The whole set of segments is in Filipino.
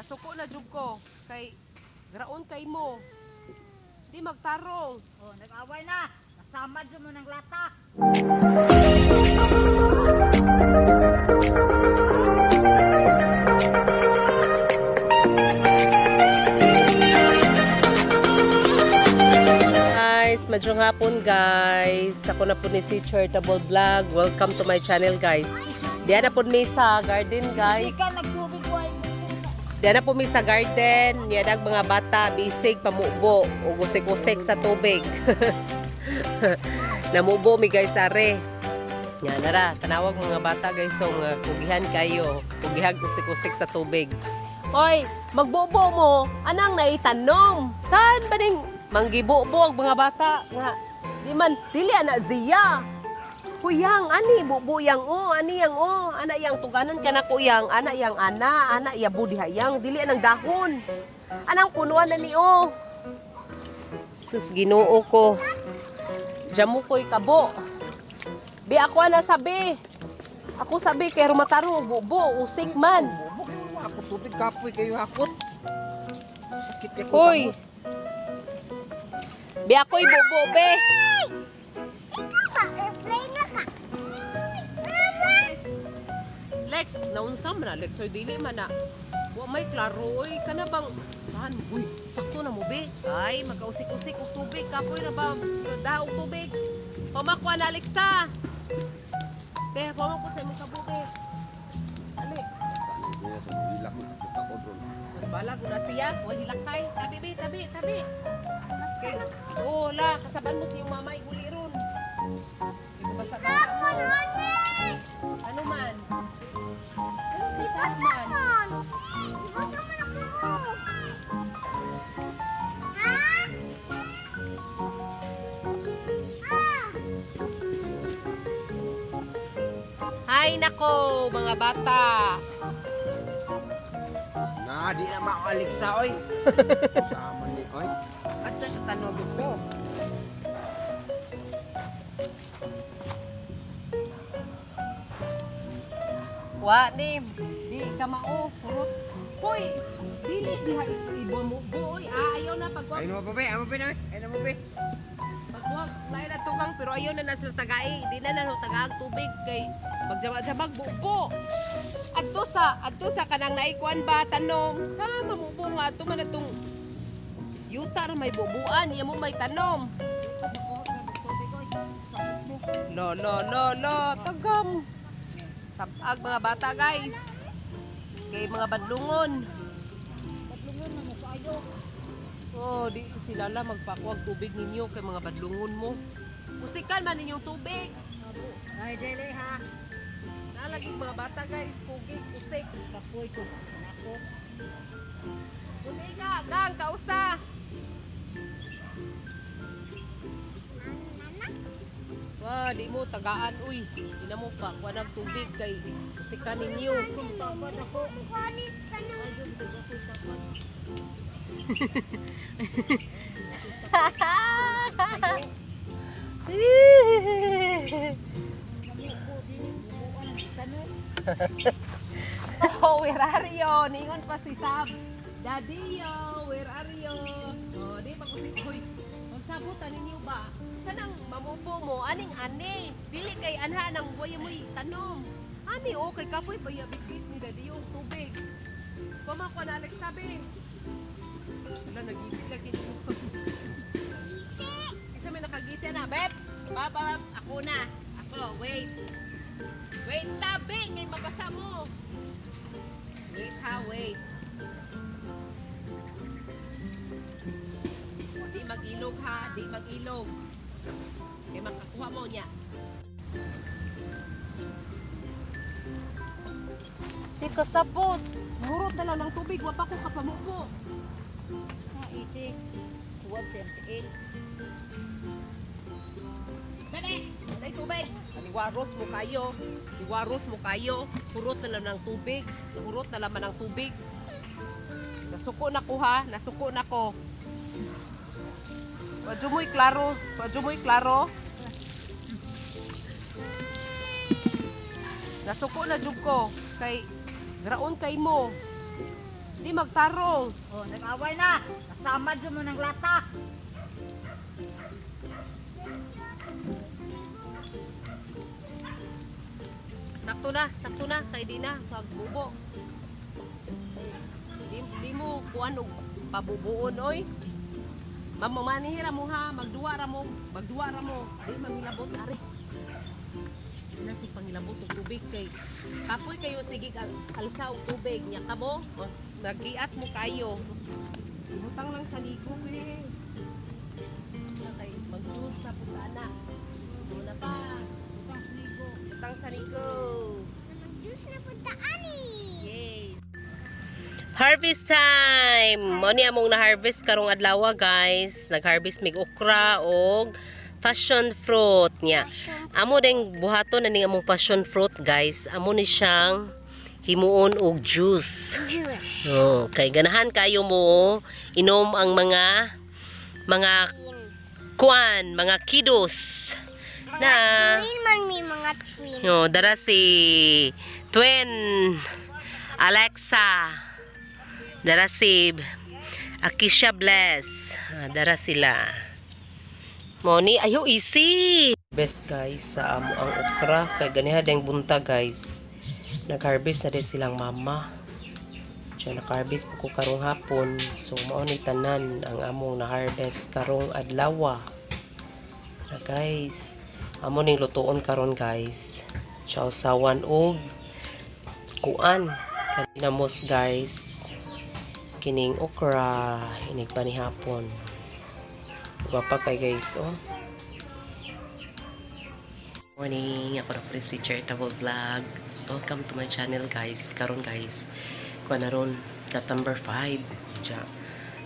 Nasuko na jud ko kay graon kay mo. Di magtarong. Oh, nag-away na. Nasamad mo ng lata. Guys, madyong hapon guys. Ako na po ni si Charitable Vlog. Welcome to my channel guys. Diyan na po mi sa garden guys. Sika nagtubig ko ay Diyan na po mi sa garden. Yan ang mga bata, bisig, pamubo, o gusik-gusik sa tubig. Namubo mi guys are. Yan nara, tanawag mga bata guys. So, pugihan kayo. Pugihag usik-usik sa tubig. Hoy, magbobo mo. Anang naitanom? Saan ba ning manggibobo ang mga bata? Nga, di man, dili anak ziya. Kuyang, ani, bubuyang o, ani yang o, ana yang tuganan ka na kuyang, ana yang ana ya budihayang, dili anang dahon. Anang punuan na ni o. Sus, ginoo ko. Jamu ko'y kabo. Bi ako na sabi. Ako sabi kay rumatarong bubo, usik man. Bubok mo ako tubig kapoy kayo hakot. Sakit ya ko. Hoy. Bi ako'y bubo, be. Lex, naunsam na. Lex, oy, dili man na. Wa may klaro, oy. Kana bang, saan? Uy, sakto na mo, be. Ay, magkausik-usik og tubig. Kapoy na ba? Daog tubig. Pamakwa na, Alexa. Be, pamakwa sa imong kabube. Ali. Hilak mo ako bro. Sus, balag na siya. Huwag hilakay. Tabi, be, tabi, tabi. Okay. Oo, la. Kasaban mo si yung mama. Iguli ron. Ito ba sa mo? Ano man? Ano si Sarman? Hay nako, mga bata. Na di na maalik sa oy. Sama ni oy. Ato sa tanobig ko. Wa ni, di ka mao, purot. Hoy, dili diha ibo mo boy. Ayaw na pagwag. Ay no ba be? Amo be na. Ay no be. Pagwag, lain na tugang pero ayaw na sila tagai. Di na na tagaag tubig kay magjabag-jabag bubo. Adto sa kanang naikuan ba tanom. Sa mamubo nga ato man atong yuta ra may bubuan, iya mo may tanom. Lo, tagam. Sabag mga bata guys. Kay mga badlungon. Oh, di sila lang magpakuwag tubig ninyo kay mga badlungon mo. Usikan man ninyong tubig. ay dili ha. Nalaging mga bata guys, pugig, usik. Kapoy ko. Ako. Kundi ka, gang, kausa. Wah, di mo tagaan, uy. Di na mo pa, kuha tubig kay usikan ninyo. Tapos ako. Oh, where are you? Ningon pa si Sab. Daddy, yo, where are you? Oh, di pa kusik. Hoy, magsabutan ninyo ba? Kanang mamubo mo, aning ani. Dili kay anha nang buhay mo'y tanom. Ani, oh, kay kapoy pa yabit-bit ni Daddy yung tubig. Pamakwa na, Alex, sabi. Wala, nagising lagi niyo. Isa may nakagising na, Beb. Papa, ako na. Ako, wait. Wait, tabi, kay mabasa mo. Wait ha, wait. Di mag-ilog ha, di mag-ilog. Kaya makakuha mo niya. Di ka sabot. Murot na lang ng tubig, wapa ko kapamupo. Easy. Tuwag sa MTL. Bebe, ay tubig. Liwaros mo kayo. Liwaros mo kayo. Hurot na lang ng tubig. Hurot na laman ng tubig. Nasuko na ko ha. Nasuko na ko. Wadyo mo'y klaro. Wadyo mo'y klaro. Nasuko na jud ko. Kay graon kay mo. Di magtarong. Oh, nag-away na. Nasamad mo ng lata. Sakto na, kay di na, magbubo. Di mo kuan og pabubuon oy. Mamanihira mo ha, magduwa ra mo. Di mamilabot ari. Di na si pangilabot og tubig kay kapoy kayo sige alsa og tubig nya kamo nagiat mo kayo. Butang lang sa ligo eh. Kay mag-juice na po sana. Wala pa. Butang sa ligo. Mag-juice na punta ani. Yes. Harvest time! Mo ni among na-harvest karong adlaw guys. Nag-harvest mig okra og passion fruit niya. Amo ding buhaton na ning among passion fruit guys. Amo ni siyang himuon og juice. Juice. Oh, kay ganahan kayo mo inom ang mga kuan, mga kiddos. Na Twin man may mga twin. no, dara si Twin Alexa. Dara si Akisha Bless. Dara sila. Moni, ayo easy. Best guys, sa amo ang okra. Kay ganiha deng bunta guys. Nag-harvest na din silang mama. Diyan nag-harvest ko karong hapon. So, mao ni tanan ang among na-harvest karong adlaw. Na guys, amo ning lutuon karon guys. Sausawan og kuan. Kanamos guys. Kining okra, inig pa ni hapon. Guwapa kay guys, oh. Morning, ako na po si Charitable Vlog. Welcome to my channel guys. Karon guys, kuha na ron September 5. Diya,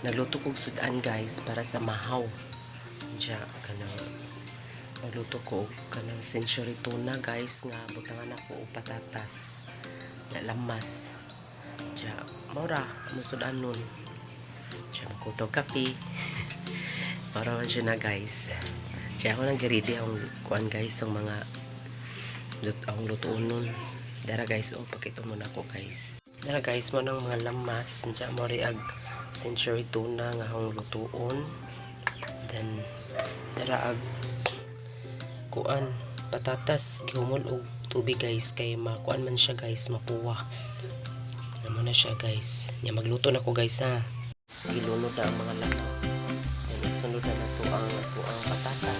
nagluto kong sudan guys para sa mahaw. Diya, kanang nagluto ko kanang century tuna guys nga butangan ako og patatas na lamas. Diya, mura amo sudan nun. Diya, magkuto kape. Para man siya na guys. Diya, ako nang garidi ang kuan guys ang mga ang lutoon nun. Dara guys, oh, pakita mo na ako guys. Dara guys, mo ng mga lamas. Diya mo riag century tuna nga akong lutoon. Then, dara ag kuan, patatas, gihumol og tubig guys. Kay makuan man siya guys, mapuwa. Ano na siya guys. Nya magluto na ko guys ha. Silunod na ang mga lamas. Then, isunod na nato ang patatas.